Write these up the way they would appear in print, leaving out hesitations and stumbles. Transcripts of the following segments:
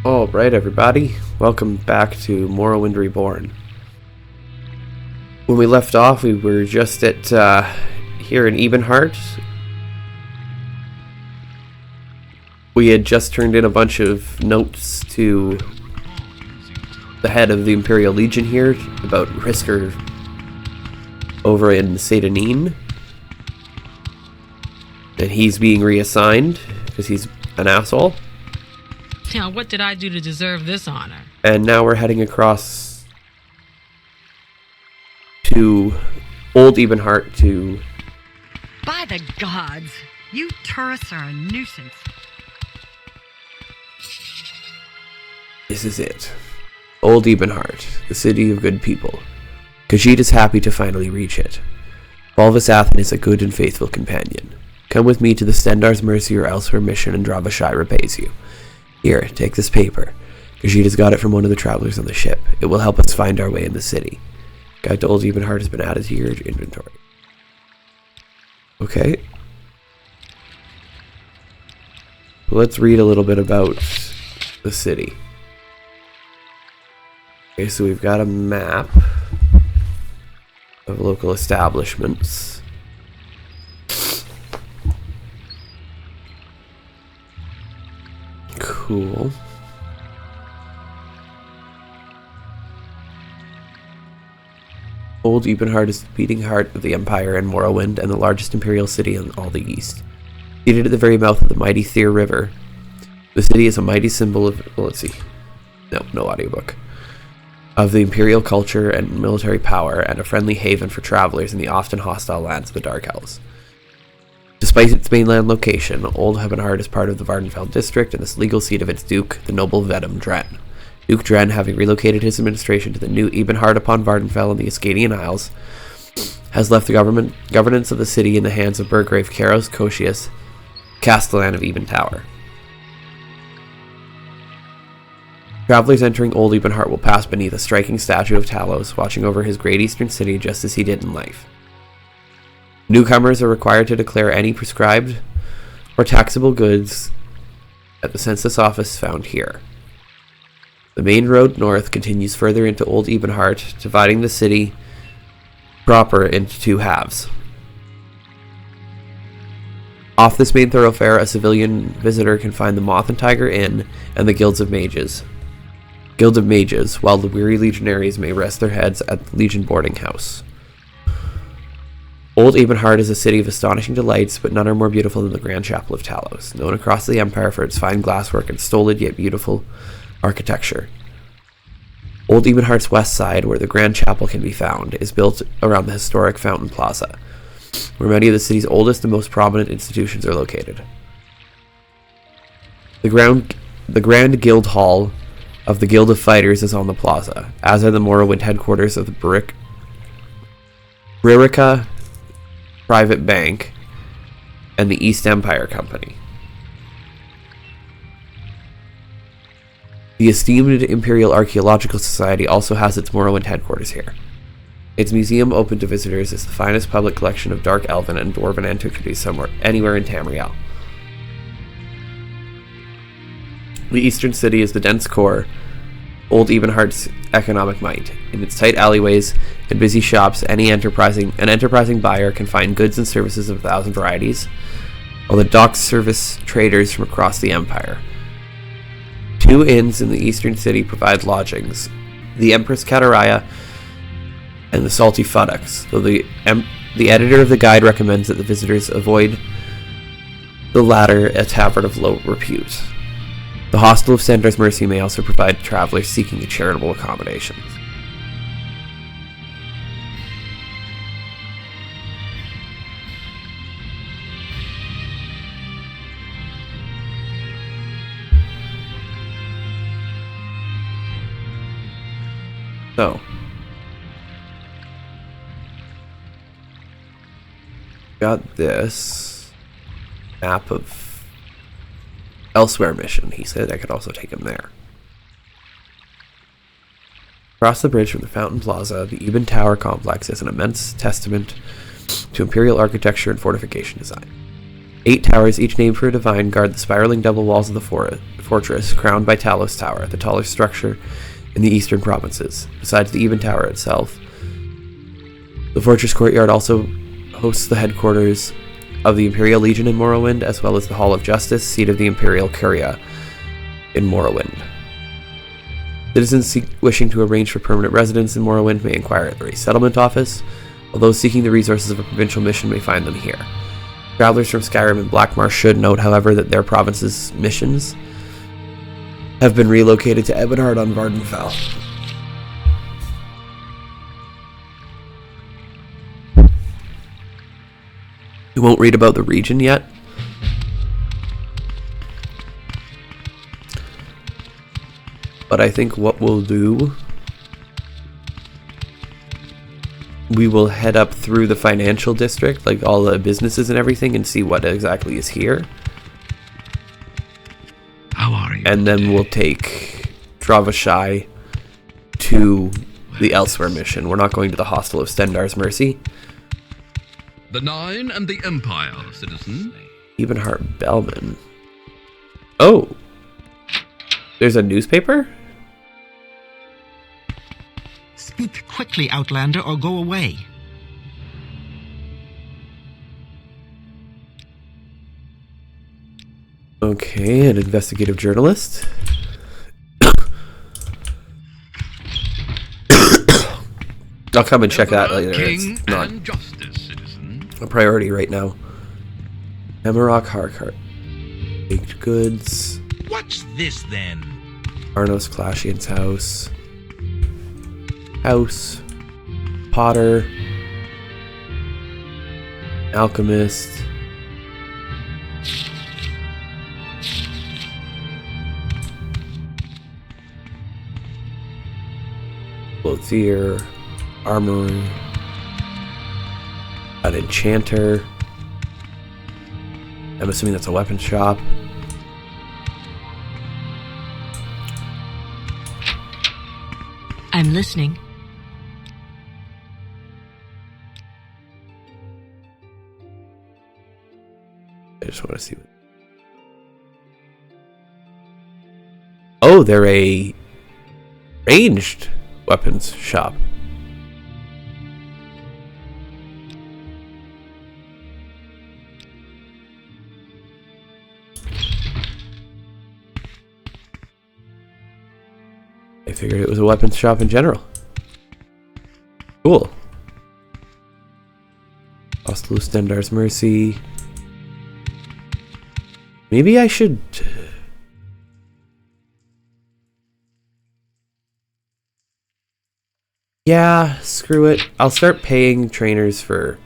Alright everybody, welcome back to Morrowind Reborn. When we left off, we were just at, here in Ebonheart. We had just turned in a bunch of notes to the head of the Imperial Legion here about Risker over in Satanine. And he's being reassigned because he's an asshole. Now, what did I do to deserve this honor? And now we're heading across to Old Ebonheart to... By the gods, you tourists are a nuisance. This is it. Old Ebonheart, the city of good people. Khajiit is happy to finally reach it. Balvis Athen is a good and faithful companion. Come with me to the Stendarr's Mercy or elsewhere mission and Dra'vashai repays you. Here, take this paper. Khajiit has got it from one of the travelers on the ship. It will help us find our way in the city. Guide to Old Ebonheart has been added to your inventory. Okay. Let's read a little bit about the city. Okay, so we've got a map of local establishments. Cool. Old Ebonheart is the beating heart of the Empire in Morrowind and the largest Imperial city in all the East. Seated at the very mouth of the mighty Thyr River, the city is a mighty symbol of... Well, let's see. No audiobook. Of the Imperial culture and military power, and a friendly haven for travelers in the often hostile lands of the Dark Elves. Despite its mainland location, Old Ebonheart is part of the Vvardenfell district and the legal seat of its duke, the noble Vedum Dren. Duke Dren, having relocated his administration to the new Ebonheart upon Vvardenfell in the Ascadian Isles, has left the governance of the city in the hands of Burgrave Karos Koshius, Castellan of Ebon Tower. Travelers entering Old Ebonheart will pass beneath a striking statue of Talos, watching over his great eastern city just as he did in life. Newcomers are required to declare any prescribed or taxable goods at the census office found here. The main road north continues further into Old Ebonheart, dividing the city proper into two halves. Off this main thoroughfare, a civilian visitor can find the Moth and Tiger Inn and the Guild of Mages, while the weary legionaries may rest their heads at the Legion boarding house. Old Ebonheart is a city of astonishing delights, but none are more beautiful than the Grand Chapel of Talos, known across the Empire for its fine glasswork and stolid yet beautiful architecture. Old Ebonheart's west side, where the Grand Chapel can be found, is built around the historic Fountain Plaza, where many of the city's oldest and most prominent institutions are located. The Grand Guild Hall of the Guild of Fighters is on the plaza, as are the Morrowind headquarters of the Bririka Private Bank and the East Empire Company. The esteemed Imperial Archaeological Society also has its Morrowind headquarters here. Its museum, open to visitors, is the finest public collection of Dark Elven and Dwarven antiquities anywhere in Tamriel. The eastern city is the dense core, Old Ebonheart's economic might. In its tight alleyways and busy shops, an enterprising buyer can find goods and services of 1,000 varieties, while the docks service traders from across the Empire. Two inns in the eastern city provide lodgings, the Empress Kataraya and the Salty Fuddocks, though the editor of the guide recommends that the visitors avoid the latter, a tavern of low repute. The Hostel of Stendarr's Mercy may also provide travelers seeking charitable accommodations. So, got this map of elsewhere mission. He said I could also take him there. Across the bridge from the Fountain Plaza, the Ebon Tower complex is an immense testament to Imperial architecture and fortification design. 8 towers, each named for a divine, guard the spiraling double walls of the fortress, crowned by Talos Tower, the tallest structure in the eastern provinces. Besides the Ebon Tower itself, the fortress courtyard also hosts the headquarters of the Imperial Legion in Morrowind, as well as the Hall of Justice, seat of the Imperial Curia in Morrowind. Citizens wishing to arrange for permanent residence in Morrowind may inquire at the resettlement office, while those seeking the resources of a provincial mission may find them here. Travelers from Skyrim and Blackmarsh should note, however, that their province's missions have been relocated to Ebonheart on Vardenfell. We won't read about the region yet. But I think what we'll do, we will head up through the financial district, like all the businesses and everything, and see what exactly is here. How are you? And then we'll take Dra'vashai to the Elsewhere mission. We're not going to the Hostel of Stendarr's Mercy. The Nine and the Empire, citizen. Ebonheart Bellman. Oh! There's a newspaper? Speak quickly, Outlander, or go away. Okay, an investigative journalist. I'll come and check that later. King It's not and justice, citizen. a priority right now. Emerald Harkart. Baked goods. What's this then? Arnos Clashian's house. House. Potter. Alchemist. Clothier. Armory. An enchanter. I'm assuming that's a weapon shop. I'm listening. I just want to see what... Oh, they're a ranged weapons shop. I figured it was a weapons shop in general. Cool. Hostel of Stendarr's Mercy. Maybe I should... Yeah, screw it. I'll start paying trainers for...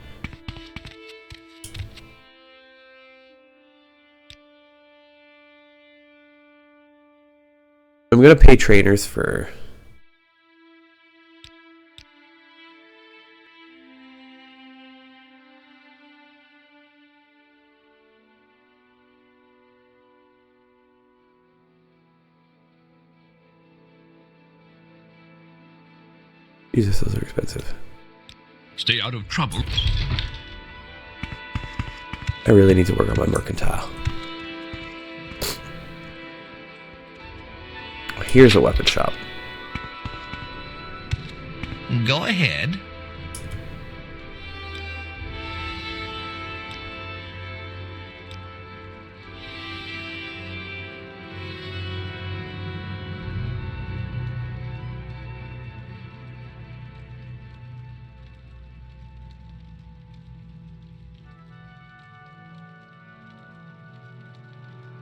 I'm gonna pay trainers for... Jesus, those are expensive. Stay out of trouble. I really need to work on my mercantile. Here's a weapon shop. Go ahead.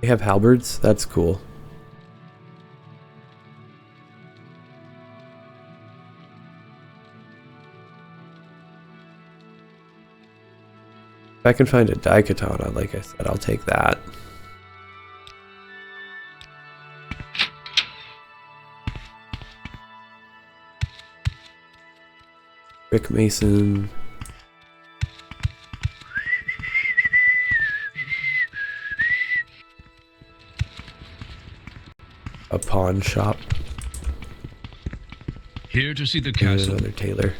They have halberds? That's cool. If I can find a Daikatana, like I said, I'll take that. Brick Mason. A pawn shop. Here to see the And castle. another tailor.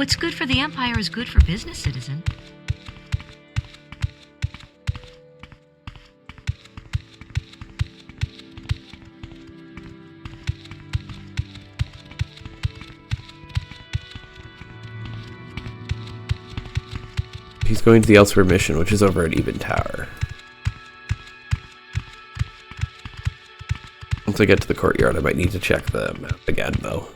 What's good for the Empire is good for business, citizen. He's going to the Elsewhere mission, which is over at Ebon Tower. Once I get to the courtyard, I might need to check the map again, though.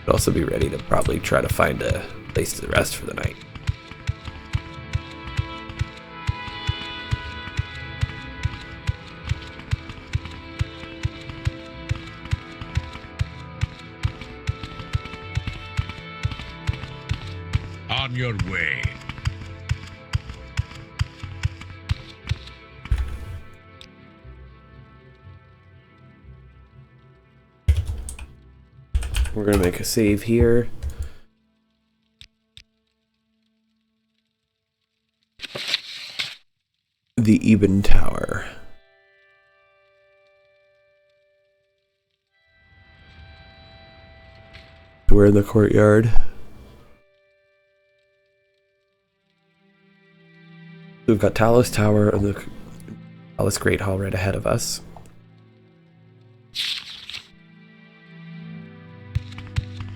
I'd also be ready to probably try to find a place to rest for the night. On your way. We're going to make a save here. The Ebon Tower. We're in the courtyard. We've got Talos Tower and the Talos Great Hall right ahead of us.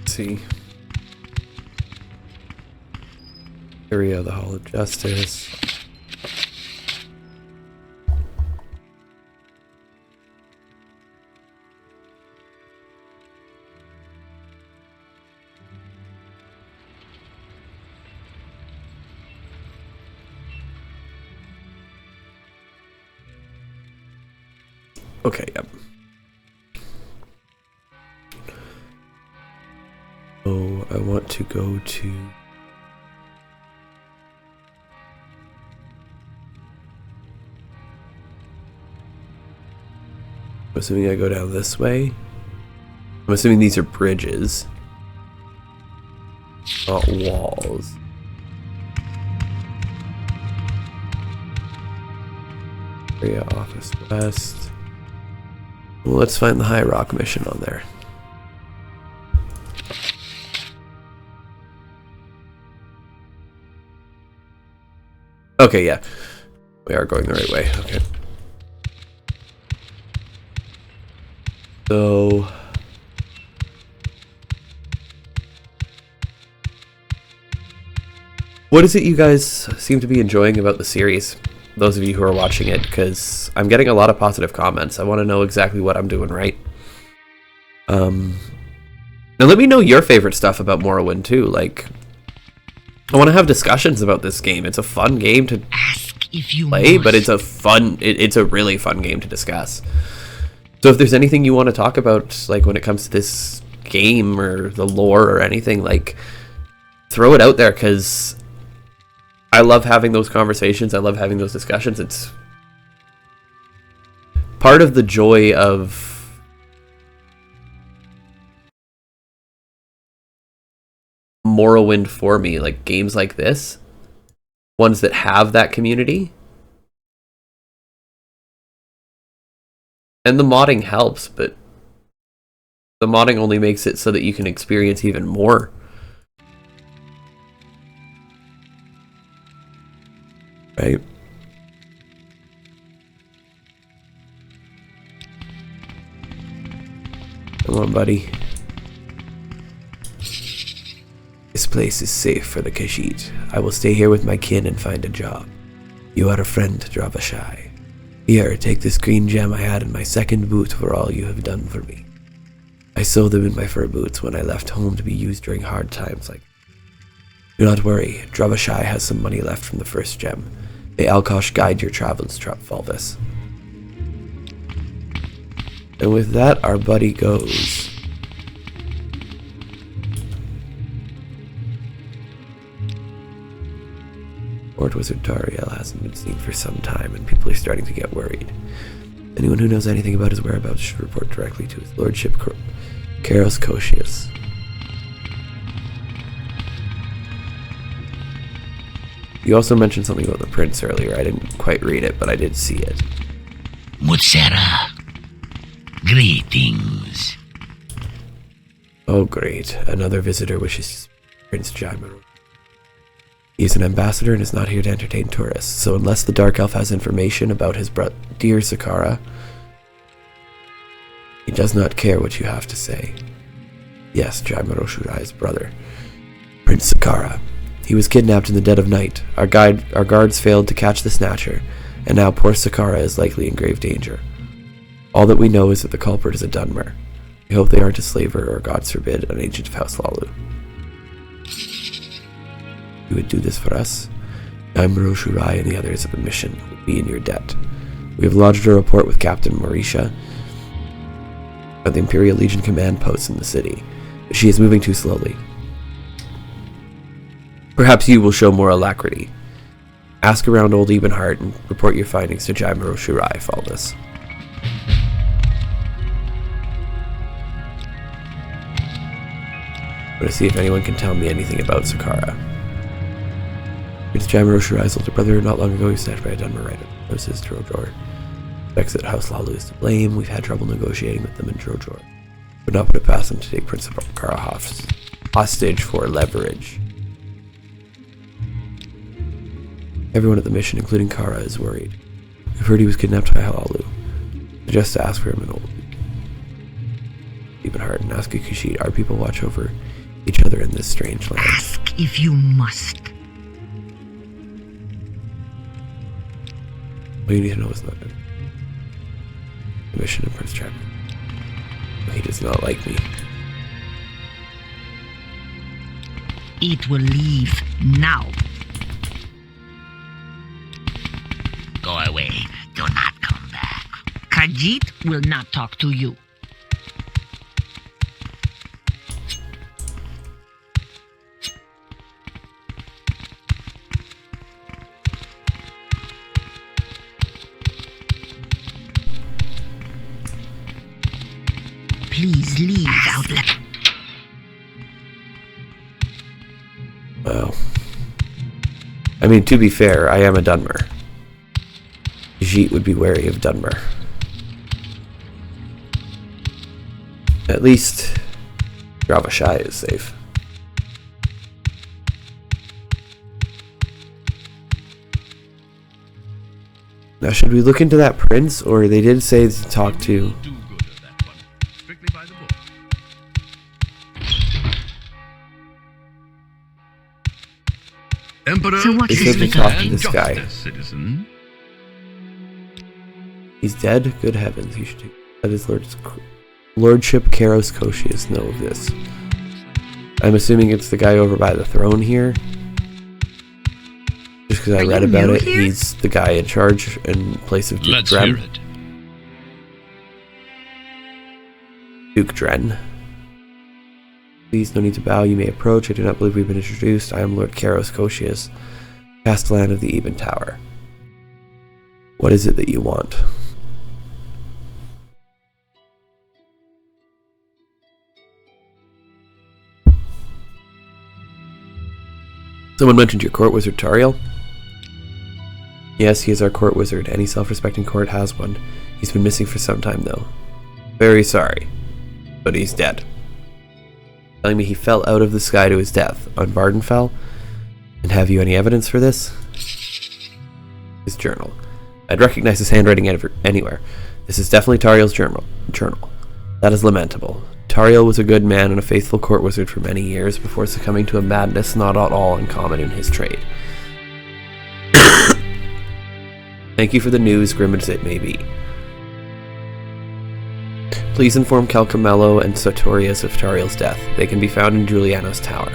Let's see. Area of the Hall of Justice. Okay, yep. So I want to go to... I'm assuming I go down this way. I'm assuming these are bridges, not walls. Area Office West. Well, let's find the High Rock mission on there. Okay, yeah. We are going the right way. Okay. So... what is it you guys seem to be enjoying about the series? Those of you who are watching it, because I'm getting a lot of positive comments. I want to know exactly what I'm doing right. And let me know your favorite stuff about Morrowind too. Like, I want to have discussions about this game. It's a fun game to play, but it's a fun. It's a really fun game to discuss. So if there's anything you want to talk about, like when it comes to this game or the lore or anything, like, throw it out there, because I love having those conversations. I love having those discussions. It's part of the joy of Morrowind for me, like games like this, ones that have that community. And the modding helps, but the modding only makes it so that you can experience even more. Right? Come on, buddy. This place is safe for the Khajiit. I will stay here with my kin and find a job. You are a friend, Dra'vashai. Here, take this green gem I had in my second boot for all you have done for me. I sewed them in my fur boots when I left home to be used during hard times like... Do not worry, Dra'vashai has some money left from the first gem. May Alkosh guide your travels, Fulvis. And with that, our buddy goes. Lord Wizard Tariel hasn't been seen for some time, and people are starting to get worried. Anyone who knows anything about his whereabouts should report directly to his lordship, Karos Koshius. You also mentioned something about the prince earlier. I didn't quite read it, but I did see it. Mutsera. Greetings. Oh, great. Another visitor wishes Prince Jaimaro. He is an ambassador and is not here to entertain tourists, so unless the Dark Elf has information about his dear Sakara, he does not care what you have to say. Yes, Jaimaro Shurai's brother, Prince Sakara. He was kidnapped in the dead of night. Our guards failed to catch the snatcher, and now poor Sakara is likely in grave danger. All that we know is that the culprit is a Dunmer. We hope they aren't a slaver or, gods forbid, an agent of House Lalu. You would do this for us? Jaimaro Shurai and the others of the mission would be in your debt. We have lodged a report with Captain Marisha of the Imperial Legion command posts in the city, but she is moving too slowly. Perhaps you will show more alacrity. Ask around Old Ebonheart and report your findings to Jaimaro Shurai, Faldas. I'm going to see if anyone can tell me anything about Sakara. Prince Jaimaro Shurai's older brother. Not long ago, he was snatched by a Dunmer rider. This is Drojor. Suspects that House Lalu is to blame. We've had trouble negotiating with them in Drojor. Would not put it past them to take Prince Sakara hostage for leverage. Everyone at the mission, including Kara, is worried. We've heard he was kidnapped by Lalu. Suggest to ask for him in Old Ebonheart and ask Kushid. Our people watch over each other in this strange land. Ask if you must. All you need to know is not the mission of Prince Jaimaro. He does not like me. It will leave now. Go away. Do not come back. Khajiit will not talk to you. Please leave outlet. Well, I mean, to be fair, I am a Dunmer. Khajiit would be wary of Dunmer. At least Dra'vashai is safe. Now, should we look into that prince, or they did say to talk to... Do good at that one. Strictly by the book. Emperor, So what They is said the to talk to talking? this guy. justice, citizen. He's dead? Good heavens, he should let his Lordship Karos Koshius know of this. I'm assuming it's the guy over by the throne here. Just because I Are read you about new it, here? he's the guy in charge in place of Duke Let's hear Dren. it. Duke Dren. Please, no need to bow, you may approach. I do not believe we've been introduced. I am Lord Karos Koshius, Castellan of the Ebon Tower. What is it that you want? Someone mentioned your court wizard, Tariel. Yes, he is our court wizard. Any self-respecting court has one. He's been missing for some time, though. Very sorry, but he's dead. Telling me he fell out of the sky to his death on Vardenfell? And have you any evidence for this? His journal. I'd recognize his handwriting anywhere. This is definitely Tariel's journal. That is lamentable. Tariel was a good man and a faithful court wizard for many years before succumbing to a madness not at all uncommon in his trade. Thank you for the news, grim as it may be. Please inform Calcamello and Sartorius of Tariel's death. They can be found in Giuliano's tower.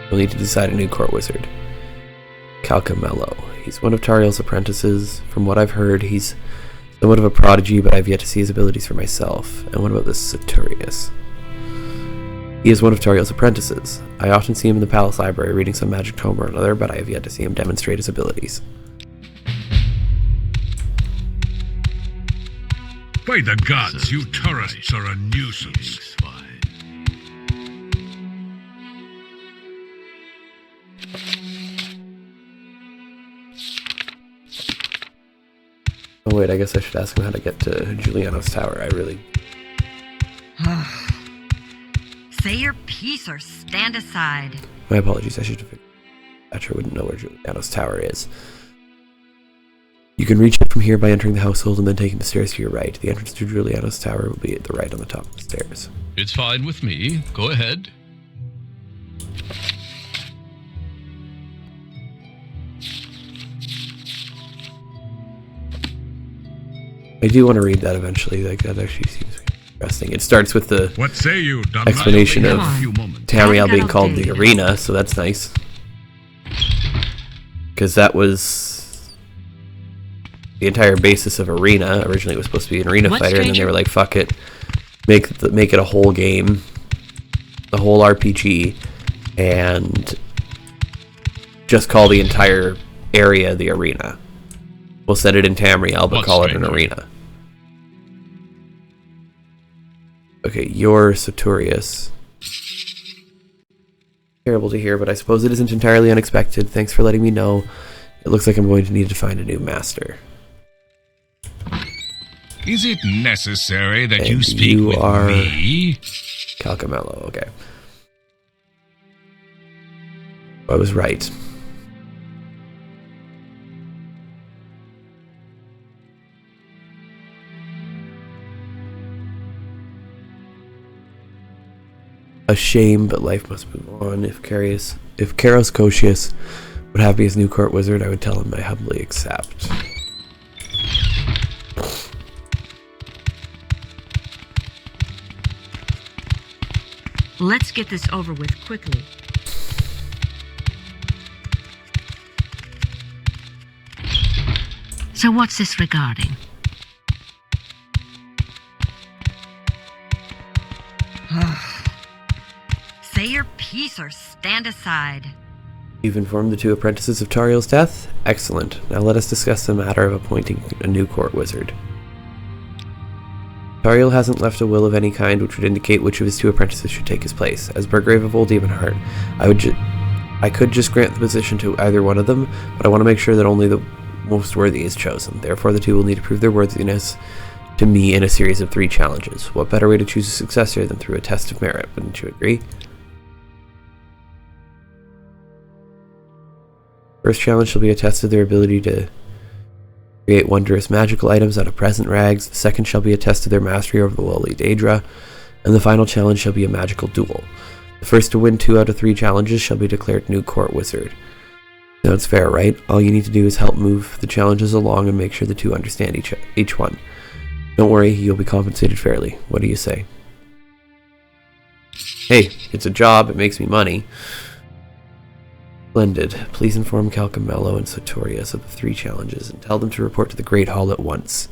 You'll need to decide a new court wizard. Calcamello. He's one of Tariel's apprentices. From what I've heard, he's somewhat of a prodigy, but I've yet to see his abilities for myself. And what about this Sartorius? He is one of Tariel's apprentices. I often see him in the palace library reading some magic tome or another, but I have yet to see him demonstrate his abilities. By the gods, you tourists are a nuisance. Oh wait, I guess I should ask him how to get to Juliano's tower. I really... Say your piece or stand aside. My apologies, I should have... Thatcher wouldn't know where Juliano's tower is. You can reach it from here by entering the household and then taking the stairs to your right. The entrance to Juliano's tower will be at the right on the top of the stairs. It's fine with me. Go ahead. I do want to read that eventually. Like, that actually seems interesting. It starts with the What say you, Don? explanation of Tamriel being called updated. the arena, so that's nice. Because that was the entire basis of arena. Originally it was supposed to be an arena What, fighter, and then they stranger? were like, fuck it. Make it a whole game. The whole RPG. And just call the entire area the arena. We'll set it in Tamriel, but What, call it an stranger? arena. Okay, you're Sartorius. Terrible to hear, but I suppose it isn't entirely unexpected. Thanks for letting me know. It looks like I'm going to need to find a new master. Is it necessary that you And speak you with are- me? Calcamello, okay. I was right. A shame, but life must move on. If Karos Koshius would have me as new court wizard, I would tell him I humbly accept. Let's get this over with quickly. So what's this regarding? Say your piece or stand aside. You've informed the two apprentices of Tariel's death? Excellent. Now let us discuss the matter of appointing a new court wizard. Tariel hasn't left a will of any kind which would indicate which of his two apprentices should take his place. As Burgrave of Old Ebonheart, I could just grant the position to either one of them, but I want to make sure that only the most worthy is chosen. Therefore, the two will need to prove their worthiness to me in a series of 3 challenges. What better way to choose a successor than through a test of merit? Wouldn't you agree? First challenge shall be a test of their ability to create wondrous magical items out of present rags. The second shall be a test of their mastery over the lowly Daedra. And the final challenge shall be a magical duel. The first to win 2 out of 3 challenges shall be declared new court wizard. Sounds fair, right? All you need to do is help move the challenges along and make sure the two understand each one. Don't worry, you'll be compensated fairly. What do you say? Hey, it's a job, it makes me money. Splendid. Please inform Calcamello and Sartorius of the 3 challenges and tell them to report to the Great Hall at once.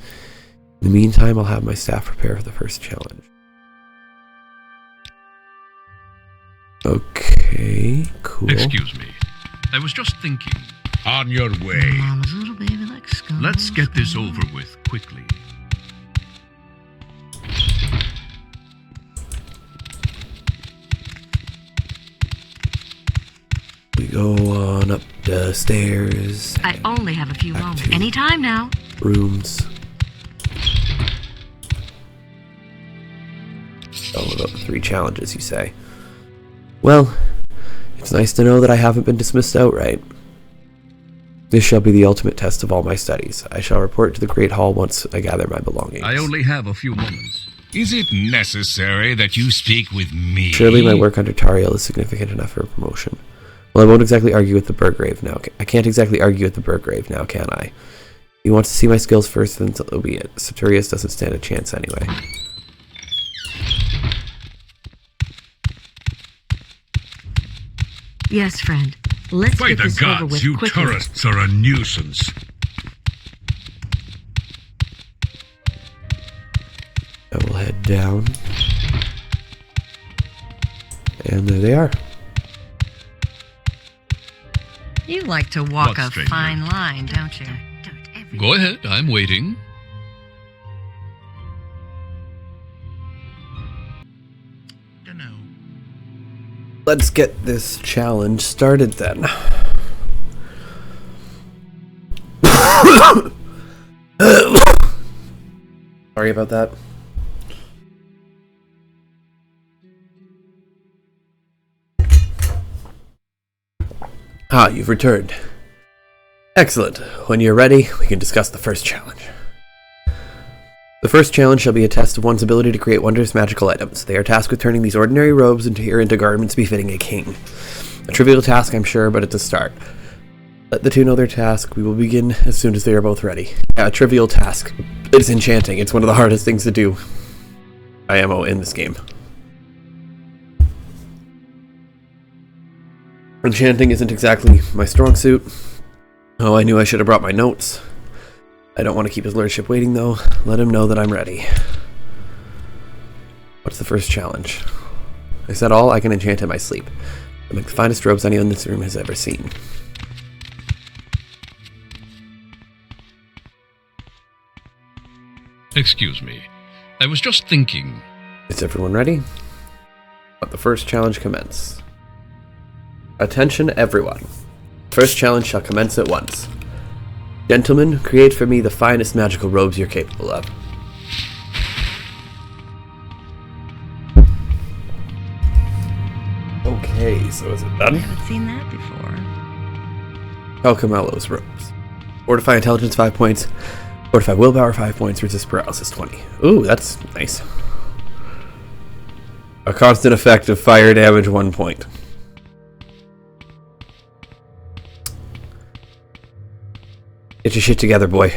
In the meantime, I'll have my staff prepare for the first challenge. Okay, cool. Excuse me. I was just thinking. On your way. Mama's little baby likes skulls. Let's get this over with quickly. We go on up the stairs. I only have a few Back moments. to- Anytime now. Rooms. All about the 3 challenges, you say. Well, it's nice to know that I haven't been dismissed outright. This shall be the ultimate test of all my studies. I shall report to the Great Hall once I gather my belongings. I only have a few moments. Is it necessary that you speak with me? Surely my work under Tariel is significant enough for a promotion. Well, I won't exactly argue with the Burgrave now. I can't exactly argue with the Burgrave now, can I? He wants to see my skills first, then so be it. Sartorius doesn't stand a chance anyway. Yes, friend. Let's By get the this over gods, with you quickly. tourists are a nuisance. I will head down. And there they are. You like to walk What, a stranger? fine line, don't you? Go ahead, I'm waiting. Dunno. Let's get this challenge started then. Sorry about that. Ah, you've returned. Excellent. When you're ready, we can discuss the first challenge. The first challenge shall be a test of one's ability to create wondrous magical items. They are tasked with turning these ordinary robes into garments befitting a king. A trivial task, I'm sure, but it's a start. Let the two know their task. We will begin as soon as they are both ready. Yeah, a trivial task. It's enchanting. It's one of the hardest things to do. IMO in this game. Enchanting isn't exactly my strong suit. Oh, I knew I should have brought my notes. I don't want to keep his lordship waiting, though. Let him know that I'm ready. What's the first challenge? I said all I can enchant in my sleep. I make the finest robes anyone in this room has ever seen. Excuse me. I was just thinking. Is everyone ready? Let the first challenge commence. Attention, everyone. First challenge shall commence at once. Gentlemen, create for me the finest magical robes you're capable of. Okay, so is it done? Haven't seen that before. Calcamello's robes. Fortify intelligence 5 points. Fortify willpower 5 points. Resist paralysis 20. Ooh, that's nice. A constant effect of fire damage 1 point. Get your shit together, boy.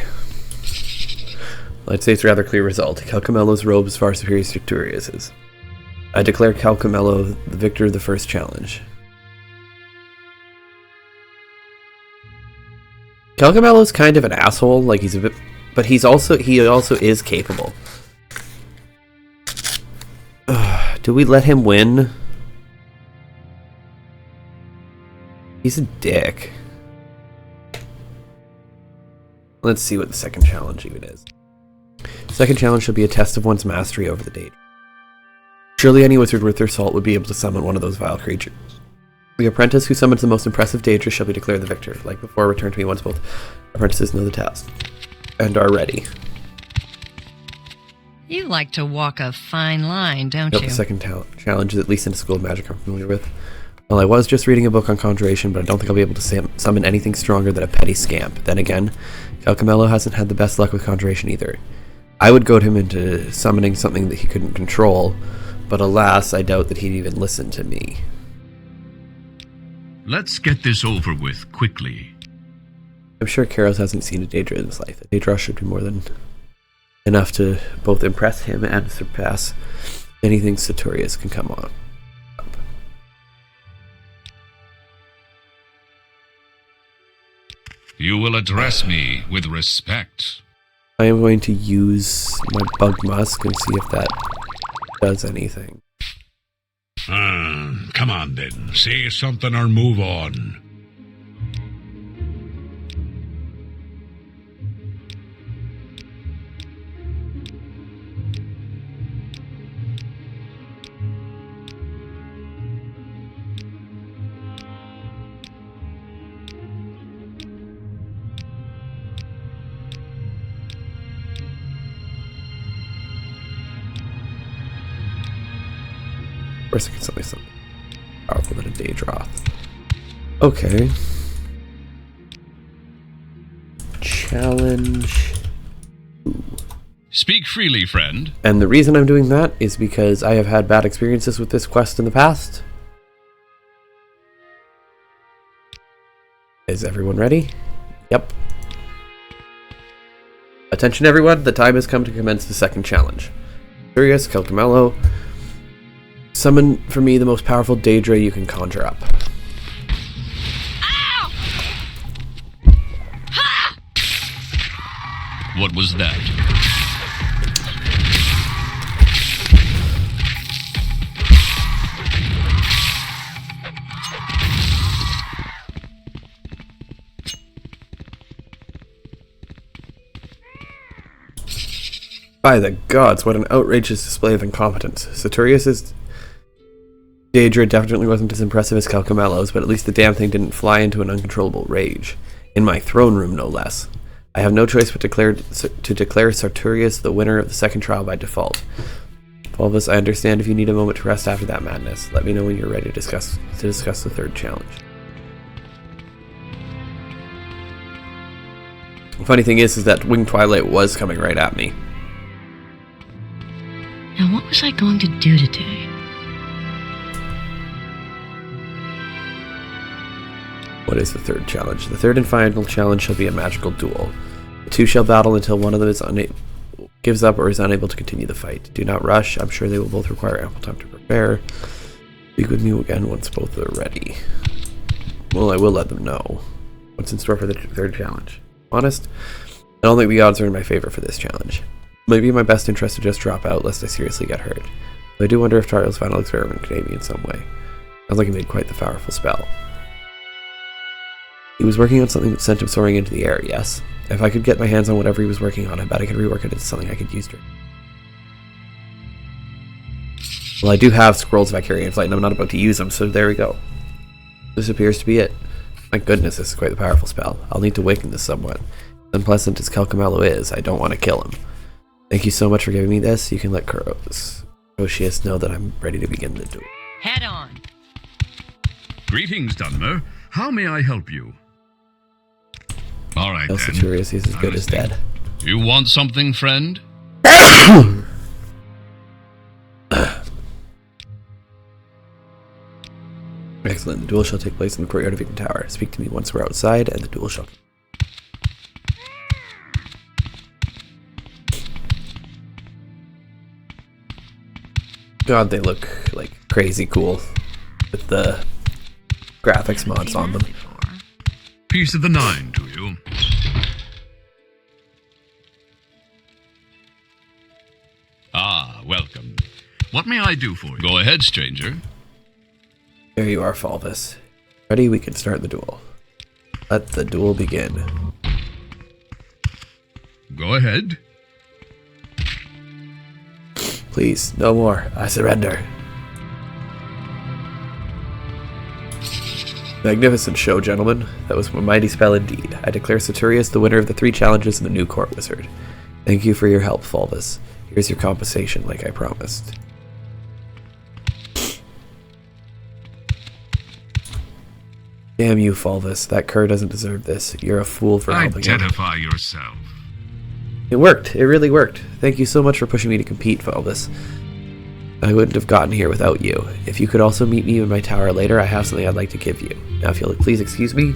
I'd say it's a rather clear result. Calcamello's robe is far superior to Victoria's. I declare Calcamello the victor of the first challenge. Calcamello's kind of an asshole, like he's a bit, but he also is capable. Do we let him win? He's a dick. Let's see what the second challenge even is. Second challenge shall be a test of one's mastery over the Daedra. Surely any wizard worth their salt would be able to summon one of those vile creatures. The apprentice who summons the most impressive Daedra shall be declared the victor. Like before, return to me once both apprentices know the task and are ready. You like to walk a fine line, don't Nope, you? the second challenge is at least in a school of magic I'm familiar with. Well, I was just reading a book on conjuration, but I don't think I'll be able to summon anything stronger than a petty scamp. Then again, Calcamello hasn't had the best luck with conjuration either. I would goad him into summoning something that he couldn't control, but alas, I doubt that he'd even listen to me. Let's get this over with quickly. I'm sure Karos hasn't seen a Daedra in his life. A Daedra should be more than enough to both impress him and surpass anything Sartorius can come on. You will address me with respect. I am going to use my bug musk and see if that does anything. Come on then, say something or move on. Of course I can summon something powerful than a Daedra. Okay. Challenge. Speak freely, friend. And the reason I'm doing that is because I have had bad experiences with this quest in the past. Is everyone ready? Yep. Attention everyone, the time has come to commence the second challenge. Curious, Calcamello. Summon for me the most powerful Daedra you can conjure up. What was that? By the gods, what an outrageous display of incompetence. Sartorius's Daedra definitely wasn't as impressive as Calcamello's, but at least the damn thing didn't fly into an uncontrollable rage. In my throne room, no less. I have no choice but to declare Sartorius the winner of the second trial by default. Fulvus, I understand if you need a moment to rest after that madness. Let me know when you're ready to discuss the third challenge. The funny thing is that Winged Twilight was coming right at me. Now, what was I going to do today? What is the third challenge? The third and final challenge shall be a magical duel. The two shall battle until one of them gives up or is unable to continue the fight. Do not rush. I'm sure they will both require ample time to prepare. Speak with me again once both are ready. Well, I will let them know. What's in store for the third challenge? Honest, I don't think the odds are in my favor for this challenge. It might be in my best interest to just drop out lest I seriously get hurt. But I do wonder if Tariel's final experiment could aid me in some way. Sounds like he made quite the powerful spell. He was working on something that sent him soaring into the air, yes. If I could get my hands on whatever he was working on, I bet I could rework it into something I could use during. Well, I do have Scrolls of Vicarian Flight, and I'm not about to use them, so there we go. This appears to be it. My goodness, this is quite the powerful spell. I'll need to weaken this somewhat. As unpleasant as Kelkamallo is, I don't want to kill him. Thank you so much for giving me this. You can let Crocius know that I'm ready to begin the duel. Head on. Greetings, Dunmer. How may I help you? All right, then. Sartorius is as good as dead. You want something, friend? Excellent. The duel shall take place in the courtyard of Ebon Tower. Speak to me once we're outside, and the duel shall... God, they look like crazy cool with the graphics mods on them. Piece of the nine, do you? Ah, welcome. What may I do for you? Go ahead, stranger. There you are, Fulvus. Ready? We can start the duel. Let the duel begin. Go ahead. Please, no more. I surrender. Magnificent show, gentlemen. That was a mighty spell indeed. I declare Sartorius the winner of the 3 challenges in the new court wizard. Thank you for your help, Fulvus. Here's your compensation, like I promised. Damn you, Fulvus. That cur doesn't deserve this. You're a fool for helping him. Identify yourself. It worked. It really worked. Thank you so much for pushing me to compete, Fulvus. I wouldn't have gotten here without you. If you could also meet me in my tower later, I have something I'd like to give you. Now, if you'll please excuse me,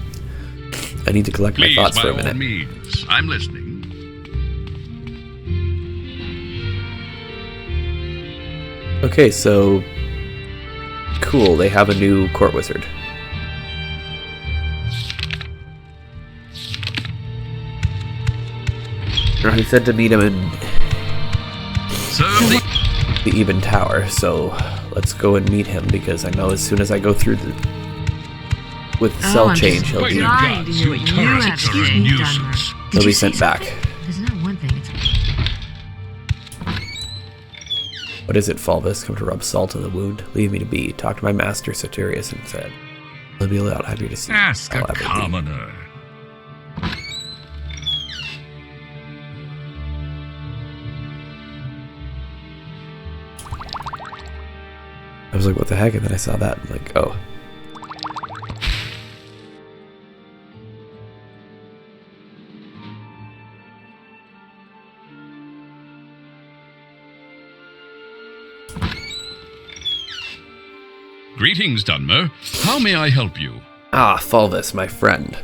I need to collect my thoughts for a minute. Please, by all means. I'm listening. Okay, so... Cool, they have a new court wizard. He said to meet him in the Ebon Tower, so let's go and meet him, because I know as soon as I go through with the cell change, he'll be sent back. There's not one thing. What is it, Fulvus? Come to rub salt in the wound? Leave me to be. Talk to my master, Sartorius, and said, I'll be a lot happier to see you. Ask a commoner. I was like, what the heck? And then I saw that. I'm like, oh. Greetings, Dunmer. How may I help you? Ah, Fulvus, my friend.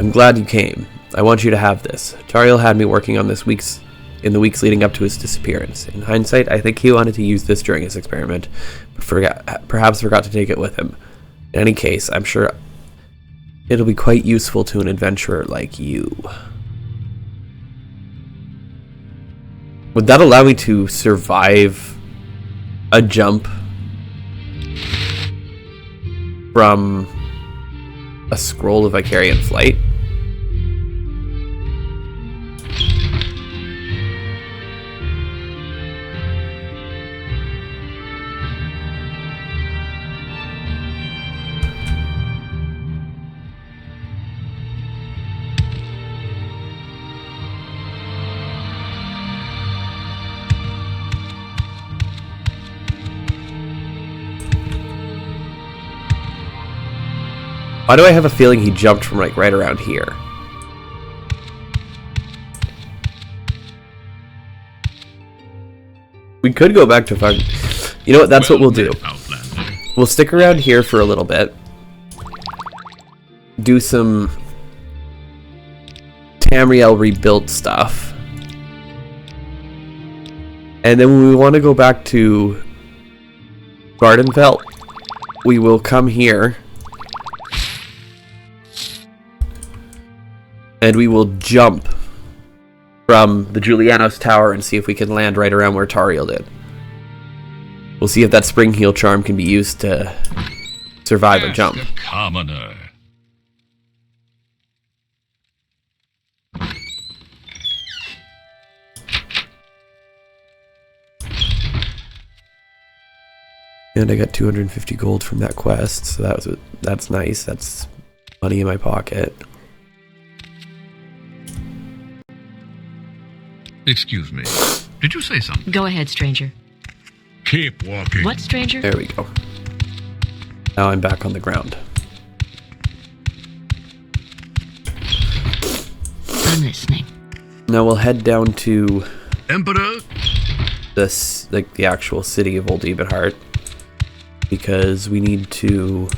I'm glad you came. I want you to have this. Tariel had me working on this in the weeks leading up to his disappearance. In hindsight, I think he wanted to use this during his experiment, but perhaps forgot to take it with him. In any case, I'm sure it'll be quite useful to an adventurer like you. Would that allow me to survive a jump from a scroll of Vicarian Flight? Why do I have a feeling he jumped from like right around here? We could go back to fuck. You know what? That's what we'll do. We'll stick around here for a little bit. Do some Tamriel rebuild stuff. And then when we want to go back to Gardenfell, we will come here. And we will jump from the Julianos Tower and see if we can land right around where Tariel did. We'll see if that Spring Heal charm can be used to survive a jump. Ask a commoner. And I got 250 gold from that quest, so that's nice. That's money in my pocket. Excuse me. Did you say something? Go ahead, stranger. Keep walking. What, stranger? There we go. Now I'm back on the ground. I'm listening. Now we'll head down to Emperor? this, like the actual city of Old Ebonheart, because we need to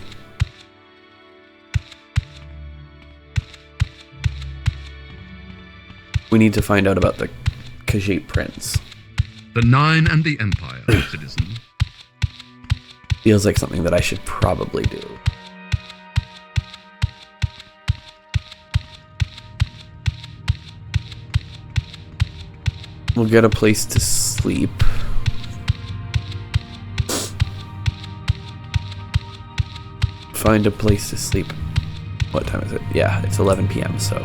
find out about the Khajiit Prince. The Nine and the Empire, citizen. Feels like something that I should probably do. We'll get a place to sleep. Find a place to sleep. What time is it? Yeah, it's 11 p.m. so.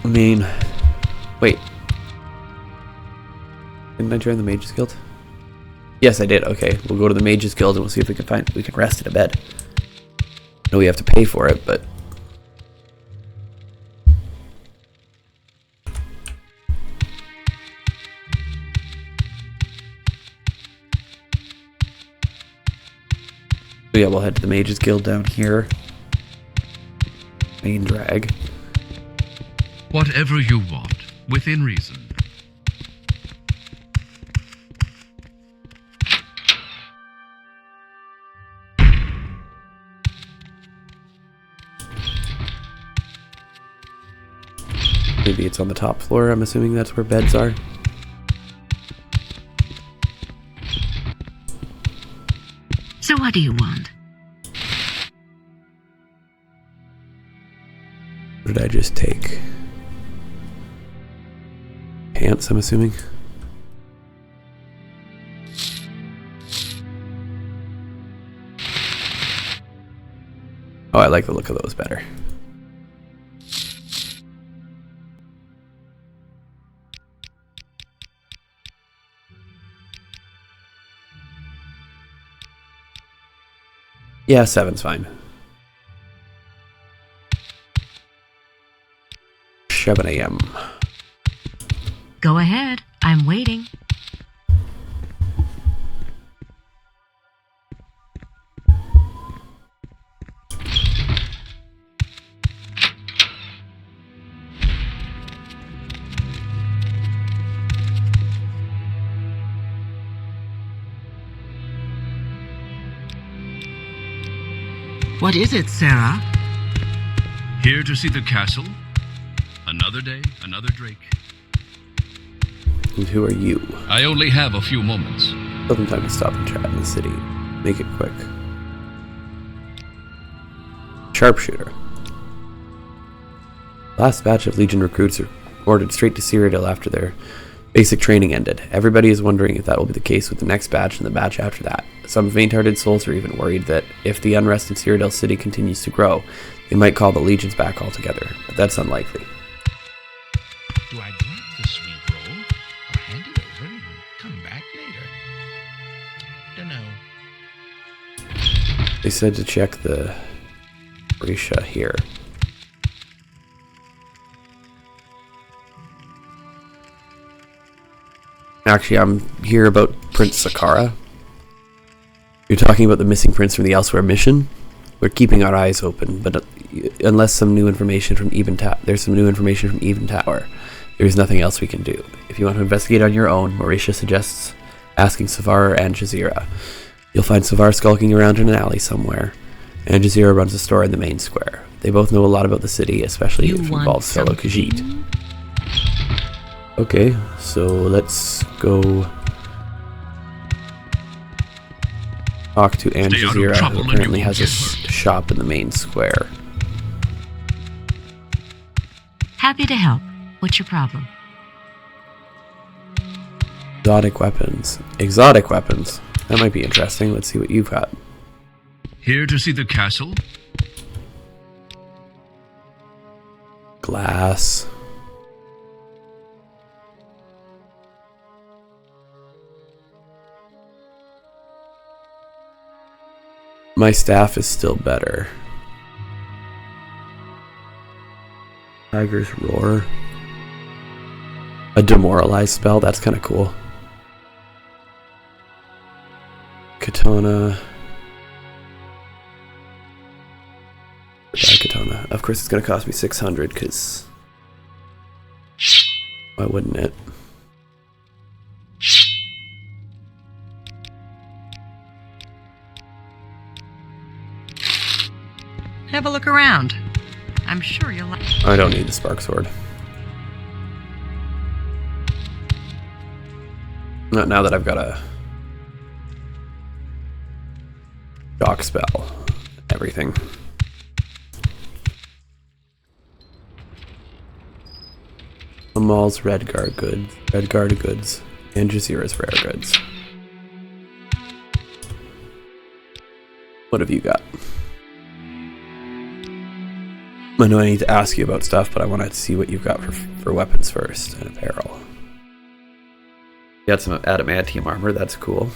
I mean, wait. Didn't I join the Mages Guild? Yes, I did. Okay, we'll go to the Mages Guild and we'll see if we can rest in a bed. I know we have to pay for it, but yeah, we'll head to the Mages Guild down here. Main drag. Whatever you want, within reason. Maybe it's on the top floor. I'm assuming that's where beds are. So what do you want? What did I just take? Pants, I'm assuming. Oh, I like the look of those better. Yeah, 7's fine. 7 a.m. Go ahead. I'm waiting. What is it, Sarah? Here to see the castle. Another day, another Drake. And who are you? I only have a few moments. Some time to stop and chat in the city. Make it quick. Sharpshooter. Last batch of Legion recruits are ordered straight to Cyrodiil after their basic training ended. Everybody is wondering if that will be the case with the next batch and the batch after that. Some faint-hearted souls are even worried that if the unrest in Cyrodiil City continues to grow, they might call the legions back altogether, but that's unlikely. Do I drop the sweet roll or hand it over and come back later? Dunno. They said to check the Risha here. Actually, I'm here about Prince Sakara? You're talking about the missing prince from the Elsewhere mission? We're keeping our eyes open, but unless some new information from there's some new information from Ebon Tower, there's nothing else we can do. If you want to investigate on your own, Mauritia suggests asking Savar and Jazeera. You'll find Savar skulking around in an alley somewhere, and Jazeera runs a store in the main square. They both know a lot about the city, especially if it involves fellow Khajiit. Okay, so let's go talk to Aunt Jazeera, who apparently has a shop in the main square. Happy to help. What's your problem? Exotic weapons. Exotic weapons. That might be interesting. Let's see what you've got. Here to see the castle? Glass. My staff is still better. Tiger's Roar. A demoralize spell, that's kind of cool. Katana. Katana. Of course it's going to cost me 600 because why wouldn't it? Have a look around. I'm sure you'll like. I don't need the spark sword. Not now that I've got a shock spell. Everything. Amal's red guard goods, and Jazeera's rare goods. What have you got? I know I need to ask you about stuff, but I want to see what you've got for weapons first and apparel. You got some adamantium armor, that's cool.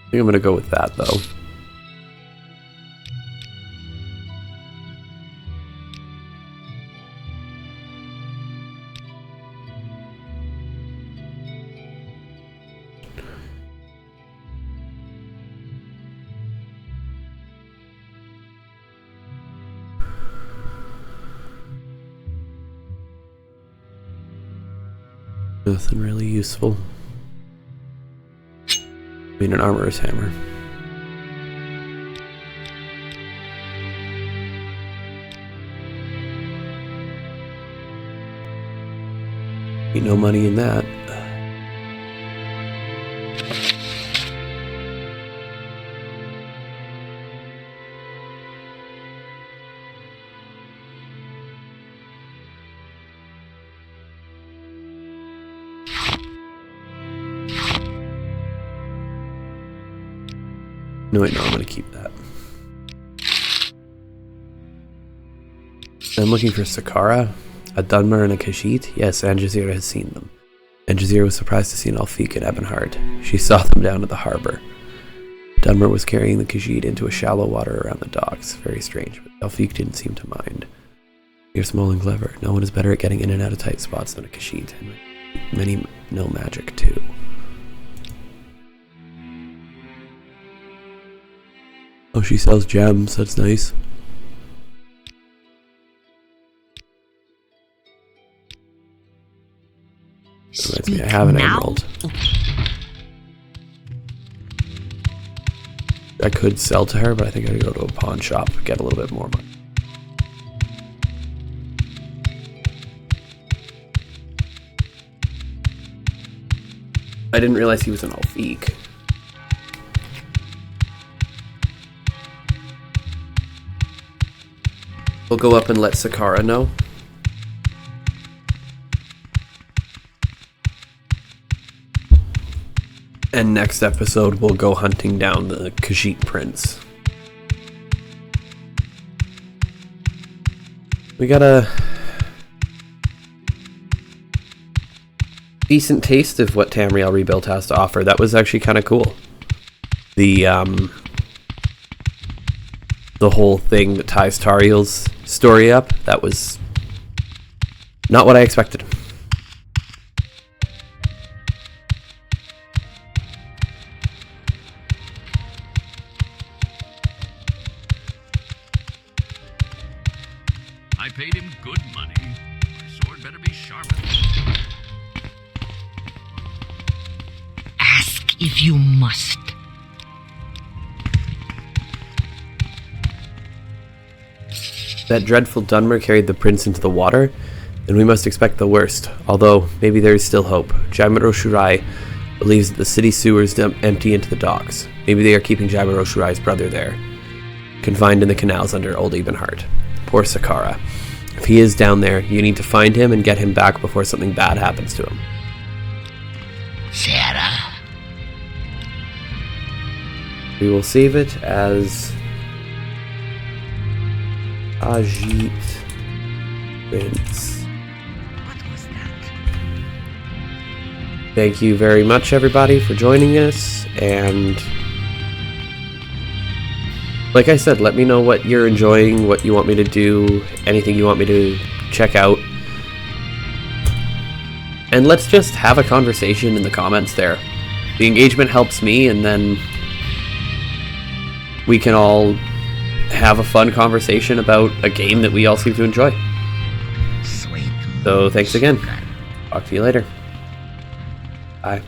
I think I'm gonna go with that though. Nothing really useful. I mean, an armorer's hammer. Ain't no money in that. No, wait, no, I'm gonna keep that. I'm looking for Sakara, a Dunmer, and a Khajiit. Yes, and Jazeera has seen them. And Jazeera was surprised to see an Alfiq in Ebonheart. She saw them down at the harbor. Dunmer was carrying the Khajiit into a shallow water around the docks. Very strange, but Alfiq didn't seem to mind. You're small and clever. No one is better at getting in and out of tight spots than a Khajiit, and many know magic too. Oh, she sells gems. That's nice. Reminds me, I have an emerald. I could sell to her, but I think I could go to a pawn shop, get a little bit more money. I didn't realize he was an Alfiq. We'll go up and let Sakara know. And next episode, we'll go hunting down the Khajiit prince. We got a decent taste of what Tamriel Rebuilt has to offer. That was actually kind of cool. The whole thing that ties Tariel's story up, that was not what I expected. I paid him good money. My sword better be sharpened. Ask if you must. That dreadful Dunmer carried the prince into the water, and we must expect the worst. Although, maybe there is still hope. Jaburo Shurai believes that the city sewers empty into the docks. Maybe they are keeping Jaburo Shurai's brother there, confined in the canals under Old Ebonheart. Poor Sakara. If he is down there, you need to find him and get him back before something bad happens to him. Sarah? We will save it as Ajit Prince. What was that? Thank you very much, everybody, for joining us, and like I said, let me know what you're enjoying, what you want me to do, anything you want me to check out. And let's just have a conversation in the comments there. The engagement helps me, and then we can all have a fun conversation about a game that we all seem to enjoy. Sweet. So thanks again. Talk to you later. Bye.